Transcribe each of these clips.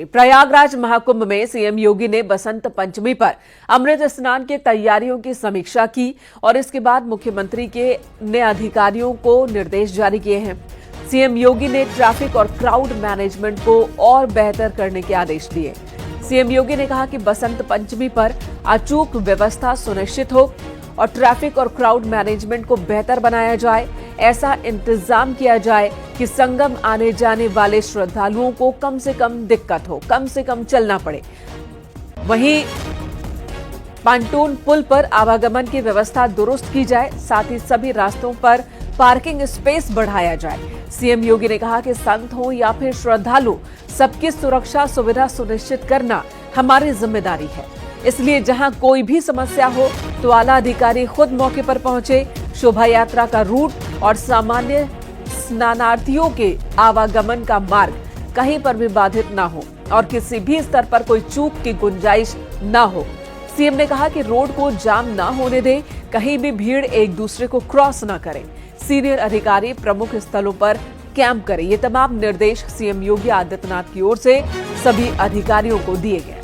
प्रयागराज महाकुंभ में सीएम योगी ने बसंत पंचमी पर अमृत स्नान की तैयारियों की समीक्षा की और इसके बाद मुख्यमंत्री ने अधिकारियों को निर्देश जारी किए हैं। सीएम योगी ने ट्रैफिक और क्राउड मैनेजमेंट को और बेहतर करने के आदेश दिए। सीएम योगी ने कहा कि बसंत पंचमी पर अचूक व्यवस्था सुनिश्चित हो और ट्रैफिक और क्राउड मैनेजमेंट को बेहतर बनाया जाए। ऐसा इंतजाम किया जाए कि संगम आने जाने वाले श्रद्धालुओं को कम से कम दिक्कत हो, कम से कम चलना पड़े। वहीं पांटून पुल पर आवागमन की व्यवस्था दुरुस्त की जाए, साथ ही सभी रास्तों पर पार्किंग स्पेस बढ़ाया जाए। सीएम योगी ने कहा कि संत हो या फिर श्रद्धालु, सबकी सुरक्षा सुविधा सुनिश्चित करना हमारी जिम्मेदारी है। इसलिए जहां कोई भी समस्या हो तो आला अधिकारी खुद मौके पर पहुंचे। शोभा यात्रा का रूट और सामान्य स्नानार्थियों के आवागमन का मार्ग कहीं पर भी बाधित न हो और किसी भी स्तर पर कोई चूक की गुंजाइश न हो। सीएम ने कहा कि रोड को जाम न होने दें, कहीं भी भीड़ एक दूसरे को क्रॉस न करें। सीनियर अधिकारी प्रमुख स्थलों पर कैंप करें। ये तमाम निर्देश सीएम योगी आदित्यनाथ की ओर से सभी अधिकारियों को दिए गए।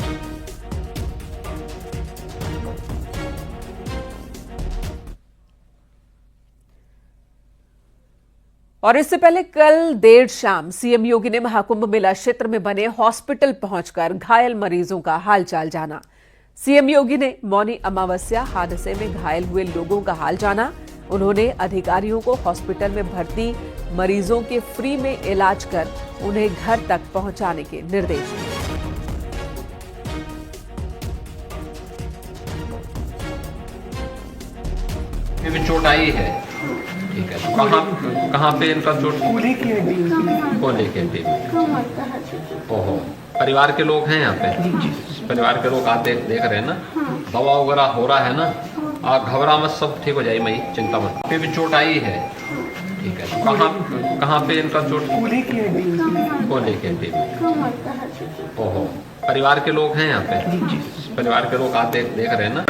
और इससे पहले कल देर शाम सीएम योगी ने महाकुंभ मेला क्षेत्र में बने हॉस्पिटल पहुंचकर घायल मरीजों का हालचाल जाना। सीएम योगी ने मौनी अमावस्या हादसे में घायल हुए लोगों का हाल जाना। उन्होंने अधिकारियों को हॉस्पिटल में भर्ती मरीजों के फ्री में इलाज कर उन्हें घर तक पहुंचाने के निर्देश दिए। चोट आई है, ठीक है, तो कहाँ पे इनका चोट? कोले के हड्डी में। ओहो, परिवार के लोग हैं यहाँ पे? परिवार के लोग आते देख रहे हैं ना? दवा वगैरह हो रहा है ना? आप घबरा मत, सब ठीक हो जाएगी मई, चिंता मत। पे भी चोट आई है, ठीक है, तो कहाँ पे इनका चोट? कोले के हड्डी में। ओहो, परिवार के लोग हैं यहाँ पे? परिवार के लोग आते देख रहे हैं ना?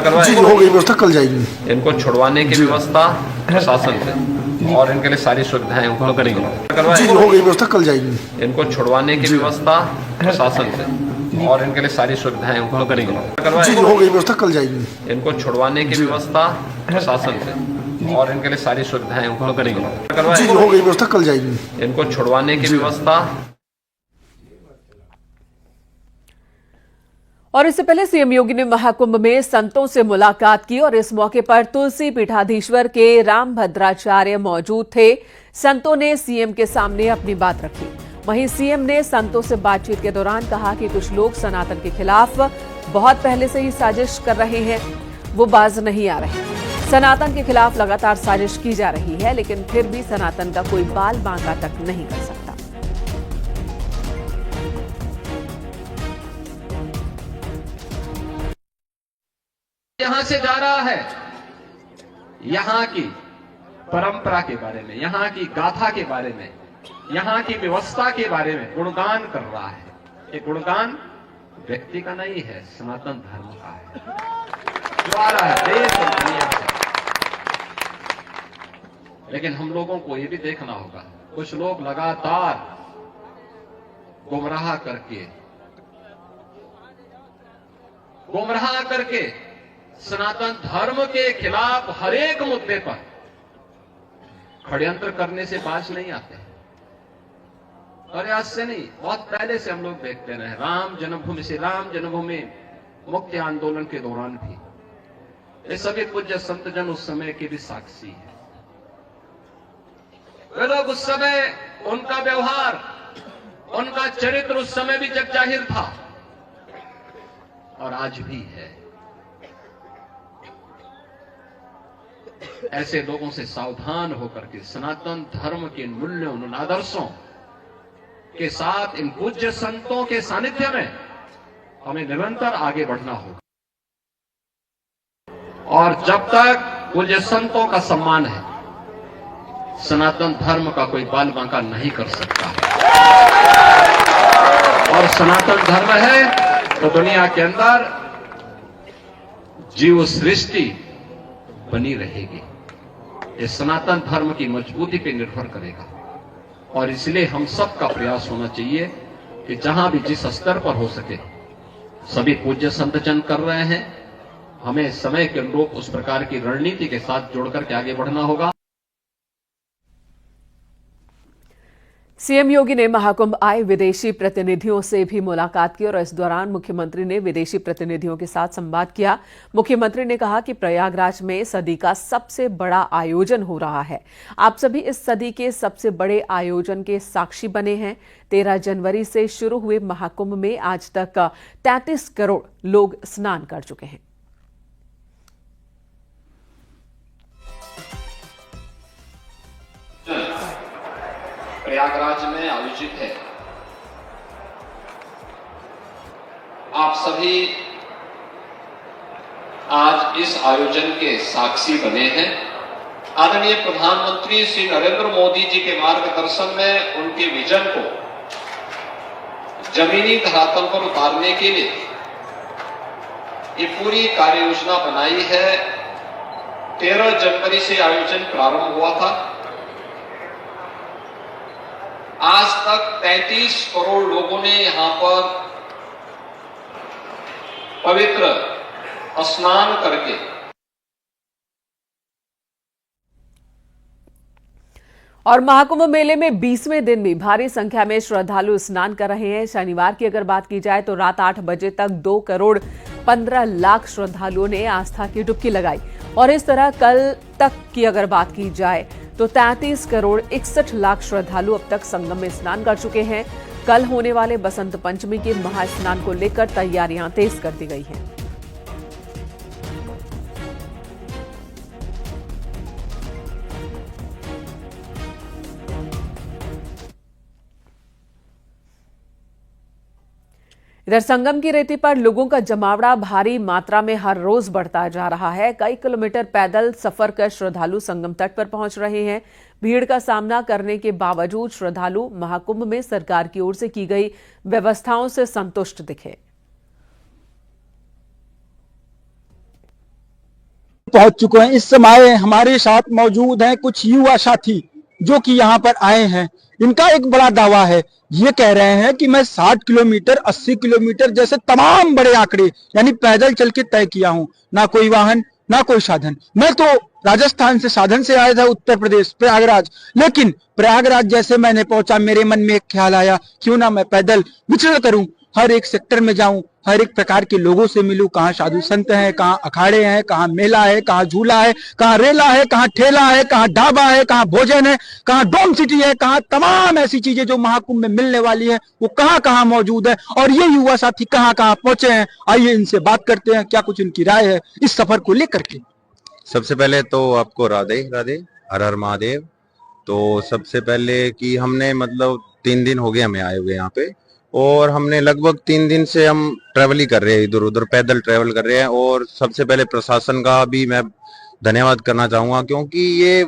हो गई व्यवस्था, कल जाएगी। इनको छुड़वाने की व्यवस्था प्रशासन से और इनके लिए सारी सुविधाएं उनको करेंगे। हो गई व्यवस्था, कल जाएगी। इनको छुड़वाने की व्यवस्था प्रशासन से और इनके लिए सारी सुविधाएं उनको करेंगे। हो गई व्यवस्था, कल जाएगी। इनको छुड़वाने की व्यवस्था प्रशासन से और इनके लिए सारी सुविधाएं उनको करेंगे। हो गई व्यवस्था, कल जाएगी। इनको छुड़वाने की व्यवस्था। और इससे पहले सीएम योगी ने महाकुंभ में संतों से मुलाकात की और इस मौके पर तुलसी पीठाधीश्वर के रामभद्राचार्य मौजूद थे। संतों ने सीएम के सामने अपनी बात रखी। वहीं सीएम ने संतों से बातचीत के दौरान कहा कि कुछ लोग सनातन के खिलाफ बहुत पहले से ही साजिश कर रहे हैं, वो बाज नहीं आ रहे। सनातन के खिलाफ लगातार साजिश की जा रही है, लेकिन फिर भी सनातन का कोई बाल बांका तक नहीं कर सकता। यहाँ से जा रहा है, यहाँ की परंपरा के बारे में, यहाँ की गाथा के बारे में, यहाँ की व्यवस्था के बारे में गुणगान कर रहा है। ये गुणगान व्यक्ति का नहीं है, सनातन धर्म का है जो आ रहा है देश और दुनिया से। लेकिन हम लोगों को ये भी देखना होगा, कुछ लोग लगातार गुमराह करके सनातन धर्म के खिलाफ हर एक मुद्दे पर षड्यंत्र करने से बाज नहीं आते। और आज से नहीं, बहुत पहले से हम लोग देखते रहे। राम जन्मभूमि मुक्ति आंदोलन के दौरान भी ये सभी पूज्य संत जन उस समय के भी साक्षी है। वे लोग उस समय, उनका व्यवहार, उनका चरित्र उस समय भी जग जाहिर था और आज भी है। ऐसे लोगों से सावधान होकर के सनातन धर्म के मूल्यों, उन आदर्शों के साथ इन पूज्य संतों के सानिध्य में हमें निरंतर आगे बढ़ना होगा। और जब तक पूज्य संतों का सम्मान है, सनातन धर्म का कोई बाल बांका नहीं कर सकता। और सनातन धर्म है तो दुनिया के अंदर जीव सृष्टि बनी रहेगी। ये सनातन धर्म की मजबूती पर निर्भर करेगा और इसलिए हम सबका प्रयास होना चाहिए कि जहां भी जिस स्तर पर हो सके सभी पूज्य संत जन कर रहे हैं, हमें समय के अनुरूप उस प्रकार की रणनीति के साथ जोड़कर के आगे बढ़ना होगा। सीएम योगी ने महाकुंभ आए विदेशी प्रतिनिधियों से भी मुलाकात की और इस दौरान मुख्यमंत्री ने विदेशी प्रतिनिधियों के साथ संवाद किया। मुख्यमंत्री ने कहा कि प्रयागराज में सदी का सबसे बड़ा आयोजन हो रहा है। आप सभी इस सदी के सबसे बड़े आयोजन के साक्षी बने हैं। 13 जनवरी से शुरू हुए महाकुंभ में आज तक 33 करोड़ लोग स्नान कर चुके हैं। प्रयागराज में आयोजित है। आप सभी आज इस आयोजन के साक्षी बने हैं। आदरणीय प्रधानमंत्री श्री नरेंद्र मोदी जी के मार्गदर्शन में उनके विजन को जमीनी धरातल पर उतारने के लिए ये पूरी कार्य योजना बनाई है। 13 जनवरी से आयोजन प्रारंभ हुआ था। आज तक 33 करोड़ लोगों ने यहां पर पवित्र स्नान करके और महाकुंभ मेले में 20वें दिन भी भारी संख्या में श्रद्धालु स्नान कर रहे हैं। शनिवार की अगर बात की जाए तो रात 8 बजे तक 2 करोड़ 15 लाख श्रद्धालुओं ने आस्था की डुबकी लगाई और इस तरह कल तक की अगर बात की जाए तो 33 करोड़ 61 लाख श्रद्धालु अब तक संगम में स्नान कर चुके हैं। कल होने वाले बसंत पंचमी के महास्नान को लेकर तैयारियां तेज कर दी गई हैं। इधर संगम की रेती पर लोगों का जमावड़ा भारी मात्रा में हर रोज बढ़ता जा रहा है। कई किलोमीटर पैदल सफर कर श्रद्धालु संगम तट पर पहुंच रहे हैं। भीड़ का सामना करने के बावजूद श्रद्धालु महाकुंभ में सरकार की ओर से की गई व्यवस्थाओं से संतुष्ट दिखे। पहुंच चुके हैं। इस समय हमारे साथ मौजूद हैं कुछ युवा साथी जो कि यहाँ पर आए हैं। इनका एक बड़ा दावा है, ये कह रहे हैं कि मैं 60 किलोमीटर 80 किलोमीटर जैसे तमाम बड़े आंकड़े यानी पैदल चल के तय किया हूं, ना कोई वाहन ना कोई साधन। मैं तो राजस्थान से साधन से आया था, उत्तर प्रदेश प्रयागराज, लेकिन प्रयागराज जैसे मैंने पहुंचा मेरे मन में एक ख्याल आया, क्यों ना मैं पैदल विचरण करूं, हर एक सेक्टर में जाऊं, हर एक प्रकार के लोगों से मिलूं, कहाँ साधु संत हैं, कहाँ अखाड़े हैं, कहाँ मेला है, कहाँ झूला है, कहाँ रेला है, कहाँ ठेला है, कहाँ ढाबा है, कहाँ भोजन है, कहाँ डोम सिटी है, कहाँ तमाम ऐसी चीजें जो महाकुंभ में मिलने वाली है वो कहाँ कहाँ मौजूद है और ये युवा साथी कहाँ कहाँ पहुंचे हैं। आइए इनसे बात करते हैं, क्या कुछ इनकी राय है इस सफर को लेकर के। सबसे पहले तो आपको राधे राधे, हर हर महादेव। तो सबसे पहले कि हमने मतलब 3 दिन हो गए हमें आए हुए यहाँ पे और हमने लगभग 3 दिन से हम ट्रैवल ही कर रहे हैं, इधर उधर पैदल ट्रैवल कर रहे हैं। और सबसे पहले प्रशासन का भी मैं धन्यवाद करना चाहूंगा क्योंकि ये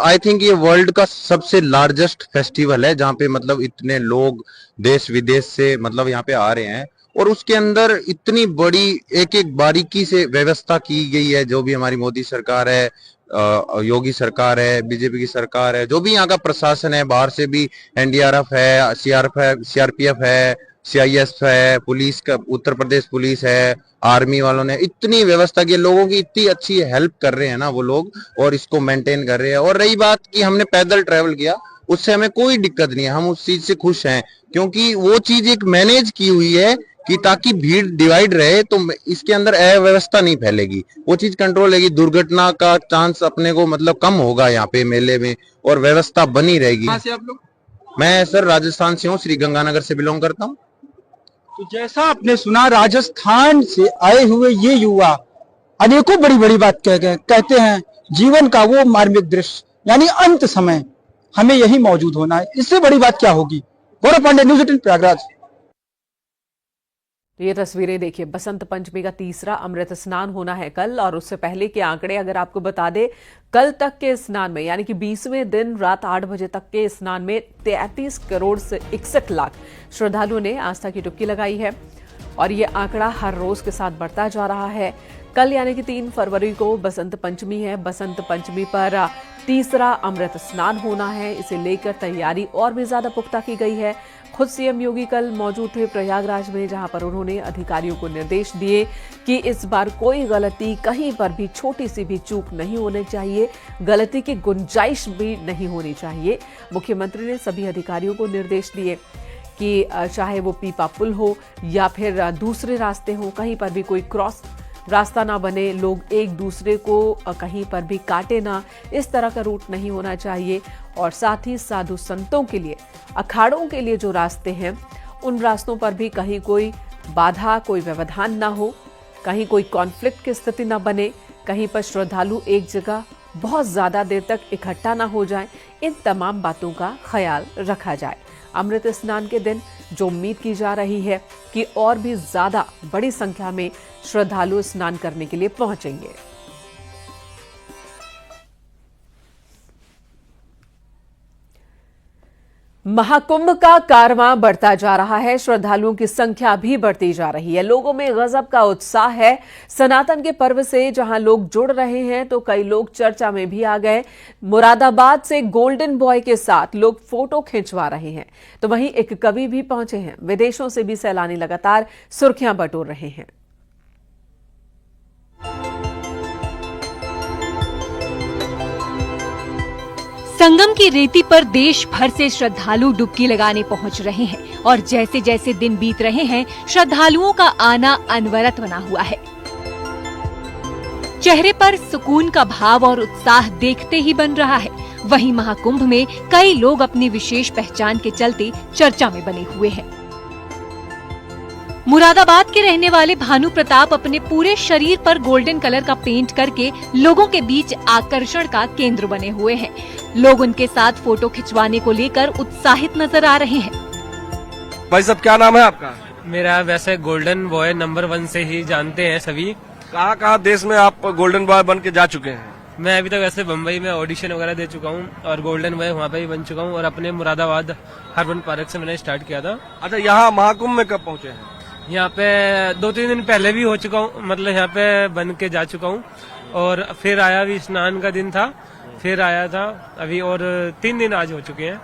आई थिंक ये वर्ल्ड का सबसे लार्जेस्ट फेस्टिवल है जहाँ पे मतलब इतने लोग देश विदेश से मतलब यहाँ पे आ रहे हैं और उसके अंदर इतनी बड़ी एक एक बारीकी से व्यवस्था की गई है। जो भी हमारी मोदी सरकार है, योगी सरकार है, बीजेपी की सरकार है, जो भी यहाँ का प्रशासन है, बाहर से भी एनडीआरएफ है, सीआरपीएफ है, सीआईएस है, पुलिस का उत्तर प्रदेश पुलिस है, आर्मी वालों ने इतनी व्यवस्था की, लोगों की इतनी अच्छी हेल्प कर रहे हैं ना वो लोग और इसको मेंटेन कर रहे हैं। और रही बात कि हमने पैदल ट्रेवल किया, उससे हमें कोई दिक्कत नहीं है, हम उस चीज से खुश हैं क्योंकि वो चीज एक मैनेज की हुई है कि ताकि भीड़ डिवाइड रहे तो इसके अंदर अव्यवस्था नहीं फैलेगी, वो चीज कंट्रोल रहेगी, दुर्घटना का चांस अपने को मतलब कम होगा यहाँ पे मेले में और व्यवस्था बनी रहेगी। कहाँ से आप लोग? मैं सर राजस्थान से हूँ, श्री गंगानगर से बिलोंग करता हूँ। तो जैसा आपने सुना, राजस्थान से आए हुए ये युवा अनेकों बड़ी बड़ी बात कहते हैं, जीवन का वो मार्मिक दृश्य यानी अंत समय हमें यही मौजूद होना है, इससे बड़ी बात क्या होगी। गौरव पांडे, न्यूज़ 18 प्रयागराज। तो ये तस्वीरें देखिए, बसंत पंचमी का तीसरा अमृत स्नान होना है कल और उससे पहले के आंकड़े अगर आपको बता दे, कल तक के स्नान में यानी कि 20वें दिन रात 8 बजे तक के स्नान में 33 करोड़ से 61 लाख श्रद्धालुओं ने आस्था की डुबकी लगाई है और ये आंकड़ा हर रोज के साथ बढ़ता जा रहा है। कल यानी कि 3 फरवरी को बसंत पंचमी है। बसंत पंचमी पर तीसरा अमृत स्नान होना है। इसे लेकर तैयारी और भी ज्यादा पुख्ता की गई है। खुद सीएम योगी कल मौजूद थे प्रयागराज में, जहां पर उन्होंने अधिकारियों को निर्देश दिए कि इस बार कोई गलती, कहीं पर भी छोटी सी भी चूक नहीं होनी चाहिए, गलती की गुंजाइश भी नहीं होनी चाहिए। मुख्यमंत्री ने सभी अधिकारियों को निर्देश दिए कि चाहे वो पीपा पुल हो या फिर दूसरे रास्ते हो, कहीं पर भी कोई क्रॉस रास्ता ना बने, लोग एक दूसरे को कहीं पर भी काटे ना, इस तरह का रूट नहीं होना चाहिए। और साथ ही साधु संतों के लिए, अखाड़ों के लिए जो रास्ते हैं, उन रास्तों पर भी कहीं कोई बाधा, कोई व्यवधान ना हो, कहीं कोई कॉन्फ्लिक्ट की स्थिति ना बने, कहीं पर श्रद्धालु एक जगह बहुत ज्यादा देर तक इकट्ठा ना हो जाएं। इन तमाम बातों का ख्याल रखा जाए। अमृत स्नान के दिन जो उम्मीद की जा रही है कि और भी ज्यादा बड़ी संख्या में श्रद्धालु स्नान करने के लिए पहुंचेंगे। महाकुंभ का कारवां बढ़ता जा रहा है, श्रद्धालुओं की संख्या भी बढ़ती जा रही है। लोगों में गजब का उत्साह है। सनातन के पर्व से जहां लोग जुड़ रहे हैं तो कई लोग चर्चा में भी आ गए। मुरादाबाद से गोल्डन बॉय के साथ लोग फोटो खिंचवा रहे हैं, तो वहीं एक कवि भी पहुंचे हैं। विदेशों से भी सैलानी लगातार सुर्खियां बटोर रहे हैं। संगम की रेती पर देश भर से श्रद्धालु डुबकी लगाने पहुंच रहे हैं और जैसे जैसे दिन बीत रहे हैं, श्रद्धालुओं का आना अनवरत बना हुआ है। चेहरे पर सुकून का भाव और उत्साह देखते ही बन रहा है। वहीं महाकुंभ में कई लोग अपनी विशेष पहचान के चलते चर्चा में बने हुए हैं। मुरादाबाद के रहने वाले भानु प्रताप अपने पूरे शरीर पर गोल्डन कलर का पेंट करके लोगों के बीच आकर्षण का केंद्र बने हुए हैं। लोग उनके साथ फोटो खिंचवाने को लेकर उत्साहित नजर आ रहे हैं। भाई साहब, क्या नाम है आपका? मेरा वैसे गोल्डन बॉय नंबर 1 से ही जानते हैं सभी। कहाँ कहाँ देश में आप गोल्डन बॉय बन के जा चुके हैं? मैं अभी तक वैसे बम्बई में ऑडिशन वगैरह दे चुका हूँ और गोल्डन बॉय वहाँ पे ही बन चुका हूँ और अपने मुरादाबाद हरबन पार्क से मैंने स्टार्ट किया था। अच्छा, यहाँ महाकुंभ में कब पहुँचे हैं? यहाँ पे 2-3 दिन पहले भी हो चुका हूँ, मतलब यहाँ पे बन के जा चुका हूँ और फिर आया भी, स्नान का दिन था, फिर आया था अभी और 3 दिन आज हो चुके हैं।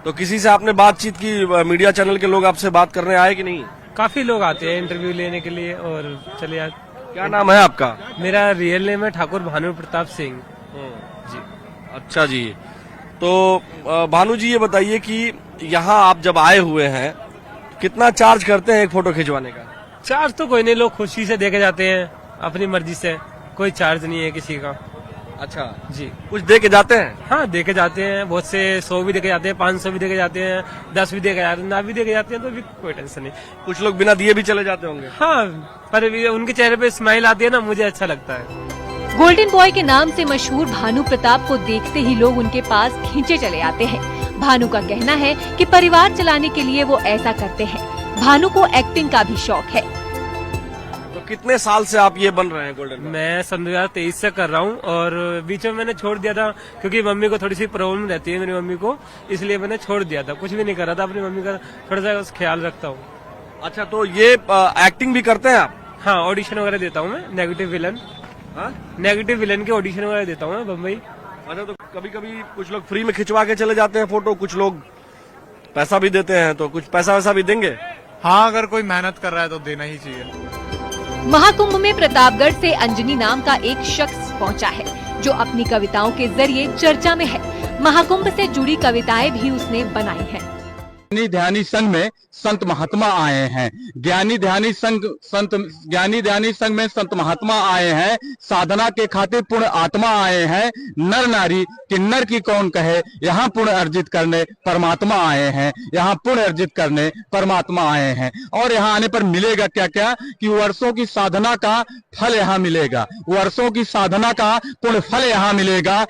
तो किसी से आपने बातचीत की? मीडिया चैनल के लोग आपसे बात करने आए कि नहीं? काफी लोग आते हैं इंटरव्यू लेने के लिए और चले जाते। क्या नाम है आपका? मेरा रियल नेम है ठाकुर भानु प्रताप सिंह जी। अच्छा जी, तो भानु जी ये बताइए कि यहाँ आप जब आए हुए हैं, कितना चार्ज करते हैं एक फोटो खिंचवाने का? चार्ज तो कोई नहीं, लोग खुशी से देके जाते हैं अपनी मर्जी से, कोई चार्ज नहीं है किसी का। अच्छा जी, कुछ दे के जाते हैं? हाँ देके जाते हैं, बहुत से 100 भी देके जाते हैं, 500 भी देके जाते हैं, 10 भी देके जाते हैं, ना भी देके जाते हैं, तो भी कोई टेंशन नहीं। कुछ लोग बिना दिए भी चले जाते होंगे? हाँ, पर उनके चेहरे पे स्माइल आती है ना, मुझे अच्छा लगता है। गोल्डन बॉय के नाम से मशहूर भानु प्रताप को देखते ही लोग उनके पास खींचे चले आते हैं। भानु का कहना है कि परिवार चलाने के लिए वो ऐसा करते हैं। भानु को एक्टिंग का भी शौक है। तो कितने साल से आप ये बन रहे हैं गोल्डन? मैं सन 2023 से कर रहा हूँ और बीच में मैंने छोड़ दिया था क्योंकि मम्मी को थोड़ी सी प्रॉब्लम रहती है, मेरी मम्मी को, इसलिए मैंने छोड़ दिया था। कुछ भी नहीं कर रहा था, अपनी मम्मी का थोड़ा सा ख्याल रखता हूँ। अच्छा, तो ये एक्टिंग भी करते हैं आप? हाँ, ऑडिशन वगैरह देता हूँ मैं, नेगेटिव विलन। हाँ, नेगेटिव विलन के ऑडिशन वगैरह देता हूँ मैं बम्बई। अच्छा, तो कभी कभी कुछ लोग फ्री में खिंचवा के चले जाते हैं फोटो, कुछ लोग पैसा भी देते हैं, तो कुछ पैसा वैसा भी देंगे? हाँ, अगर कोई मेहनत कर रहा है तो देना ही चाहिए। महाकुंभ में प्रतापगढ़ से अंजनी नाम का एक शख्स पहुंचा है जो अपनी कविताओं के जरिए चर्चा में है। महाकुंभ से जुड़ी कविताएं भी उसने बनाई हैं। ज्ञानी ध्यानी संघ में संत महात्मा आए हैं। ज्ञानी ध्यानी संघ में संत महात्मा आए हैं। साधना के खातिर पुण्य आत्मा आए हैं। नर नारी किन्नर की कौन कहे, यहाँ पुण्य अर्जित करने परमात्मा आए हैं। यहाँ पुण्य अर्जित करने परमात्मा आए हैं। और यहाँ आने पर मिलेगा क्या क्या कि वर्षों की साधना का फल यहाँ मिलेगा। वर्षों की साधना का पुण्य फल यहाँ मिलेगा।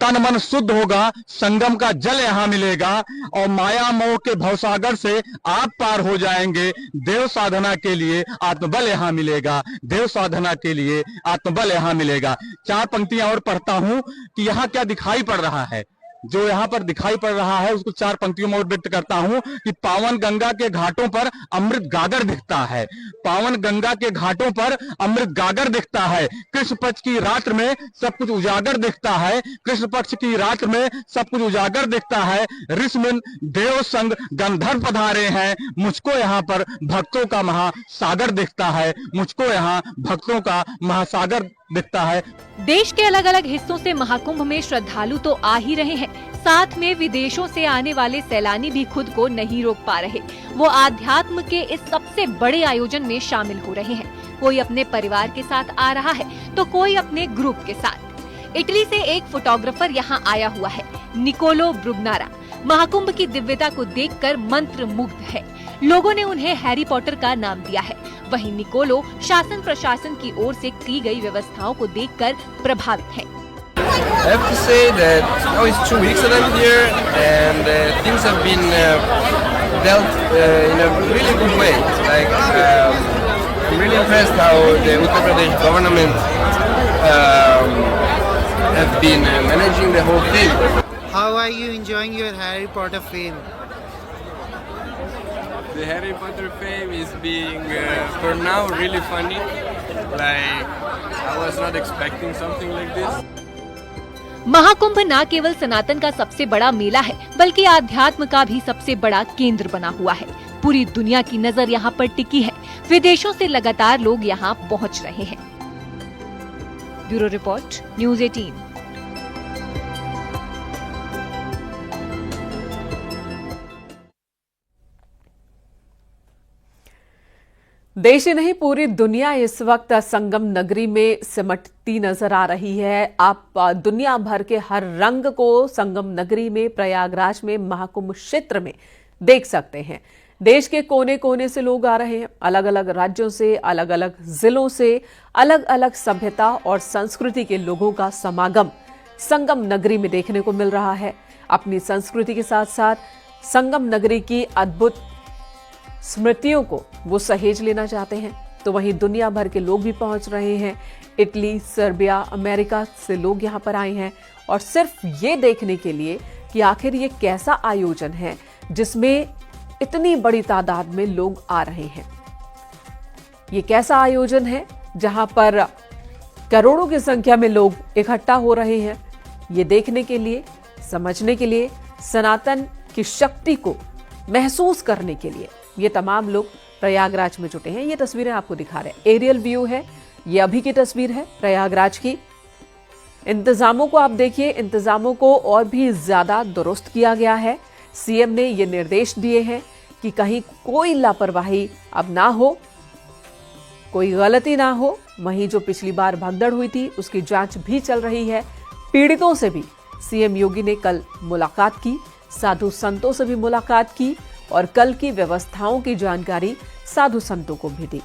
तन मन शुद्ध होगा, संगम का जल यहाँ मिलेगा और माया मोह के भवसागर से आप पार हो जाएंगे। देव साधना के लिए आत्मबल यहाँ मिलेगा। देव साधना के लिए आत्मबल यहाँ मिलेगा। 4 पंक्तियां और पढ़ता हूँ कि यहाँ क्या दिखाई पड़ रहा है। जो यहाँ पर दिखाई पड़ रहा है उसको 4 पंक्तियों में और व्यक्त करता हूं कि पावन गंगा के घाटों पर अमृत गागर दिखता है। पावन गंगा के घाटों पर अमृत गागर दिखता है। कृष्ण पक्ष की रात्र में सब कुछ उजागर दिखता है। कृष्ण पक्ष की रात्र में सब कुछ उजागर दिखता है। ऋषिमुनि देव संग गंधर्व पधारे हैं। मुझको यहाँ पर भक्तों का महासागर दिखता है। मुझको यहाँ भक्तों का महासागर दिखता है। देश के अलग अलग हिस्सों से महाकुंभ में श्रद्धालु तो आ ही रहे हैं, साथ में विदेशों से आने वाले सैलानी भी खुद को नहीं रोक पा रहे। वो आध्यात्म के इस सबसे बड़े आयोजन में शामिल हो रहे हैं। कोई अपने परिवार के साथ आ रहा है तो कोई अपने ग्रुप के साथ। इटली से एक फोटोग्राफर यहाँ आया हुआ है, निकोलो ब्रुगनारा। महाकुंभ की दिव्यता को देखकर मंत्र मुग्ध है। लोगों ने उन्हें हैरी पॉटर का नाम दिया है। वहीं निकोलो शासन प्रशासन की ओर से की गई व्यवस्थाओं को देखकर प्रभावित है। I have to say that now it's 2 weeks that I'm here, and things have been dealt in a really good way. Like I'm really impressed how the Uttar Pradesh government have been managing the whole thing. How are you enjoying your Harry Potter fame? The Harry Potter fame is being, for now, really funny. Like, I was not expecting something like this. Mahakumbh न केवल सनातन का सबसे बड़ा मेला है, बल्कि आध्यात्म का भी सबसे बड़ा केंद्र बना हुआ है। पूरी दुनिया की नजर यहाँ पर टिकी है। विदेशों से लगातार लोग यहाँ पहुँच रहे हैं। Bureau report, news 18। देश ही नहीं, पूरी दुनिया इस वक्त संगम नगरी में सिमटती नजर आ रही है। आप दुनिया भर के हर रंग को संगम नगरी में, प्रयागराज में, महाकुंभ क्षेत्र में देख सकते हैं। देश के कोने कोने से लोग आ रहे हैं, अलग अलग राज्यों से, अलग अलग जिलों से, अलग अलग सभ्यता और संस्कृति के लोगों का समागम संगम नगरी में देखने को मिल रहा है। अपनी संस्कृति के साथ साथ संगम नगरी की अद्भुत स्मृतियों को वो सहेज लेना चाहते हैं। तो वहीं दुनिया भर के लोग भी पहुंच रहे हैं। इटली, सर्बिया, अमेरिका से लोग यहां पर आए हैं, और सिर्फ ये देखने के लिए कि आखिर ये कैसा आयोजन है जिसमें इतनी बड़ी तादाद में लोग आ रहे हैं। ये कैसा आयोजन है जहां पर करोड़ों की संख्या में लोग इकट्ठा हो रहे हैं। ये देखने के लिए, समझने के लिए, सनातन की शक्ति को महसूस करने के लिए ये तमाम लोग प्रयागराज में जुटे हैं। ये तस्वीरें आपको दिखा रहे हैं, एरियल व्यू है, ये अभी की तस्वीर है प्रयागराज की। इंतजामों को आप देखिए, इंतजामों को और भी ज्यादा दुरुस्त किया गया है। सीएम ने ये निर्देश दिए हैं कि कहीं कोई लापरवाही अब ना हो, कोई गलती ना हो। वहीं जो पिछली बार भगदड़ हुई थी उसकी जांच भी चल रही है। पीड़ितों से भी सीएम योगी ने कल मुलाकात की, साधु संतों से भी मुलाकात की और कल की व्यवस्थाओं की जानकारी साधु संतों को भी दी।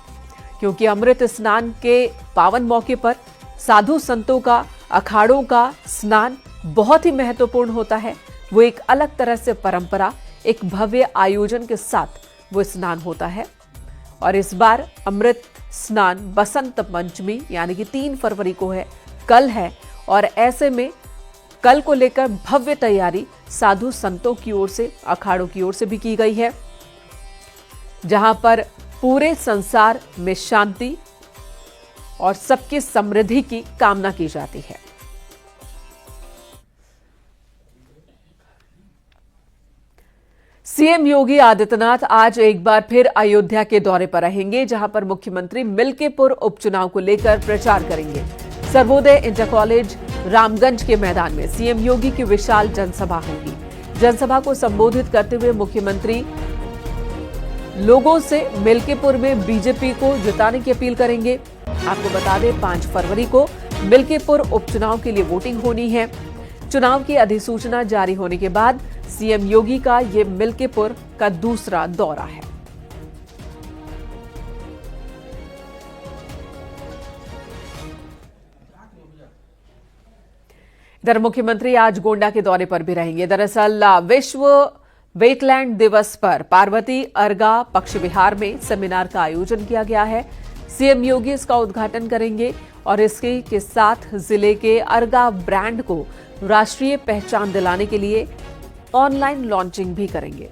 क्योंकि अमृत स्नान के पावन मौके पर साधु संतों का, अखाड़ों का स्नान बहुत ही महत्वपूर्ण होता है। वो एक अलग तरह से परंपरा, एक भव्य आयोजन के साथ वो स्नान होता है। और इस बार अमृत स्नान बसंत पंचमी यानी कि 3 फरवरी को है, कल है। और ऐसे में कल को लेकर भव्य तैयारी साधु संतों की ओर से, अखाड़ों की ओर से भी की गई है, जहां पर पूरे संसार में शांति और सबकी समृद्धि की कामना की जाती है। सीएम योगी आदित्यनाथ आज एक बार फिर अयोध्या के दौरे पर रहेंगे, जहां पर मुख्यमंत्री मिल्कीपुर उपचुनाव को लेकर प्रचार करेंगे। सर्वोदय इंटर कॉलेज रामगंज के मैदान में सीएम योगी की विशाल जनसभा होगी। जनसभा को संबोधित करते हुए मुख्यमंत्री लोगों से मिल्कीपुर में बीजेपी को जिताने की अपील करेंगे। आपको बता दें 5 फरवरी को मिल्कीपुर उपचुनाव के लिए वोटिंग होनी है। चुनाव की अधिसूचना जारी होने के बाद सीएम योगी का ये मिल्कीपुर का दूसरा दौरा है। इधर मुख्यमंत्री आज गोंडा के दौरे पर भी रहेंगे। दरअसल विश्व वेटलैंड दिवस पर पार्वती अर्गा पक्षी विहार में सेमिनार का आयोजन किया गया है। सीएम योगी इसका उद्घाटन करेंगे और इसके साथ जिले के अर्गा ब्रांड को राष्ट्रीय पहचान दिलाने के लिए ऑनलाइन लॉन्चिंग भी करेंगे।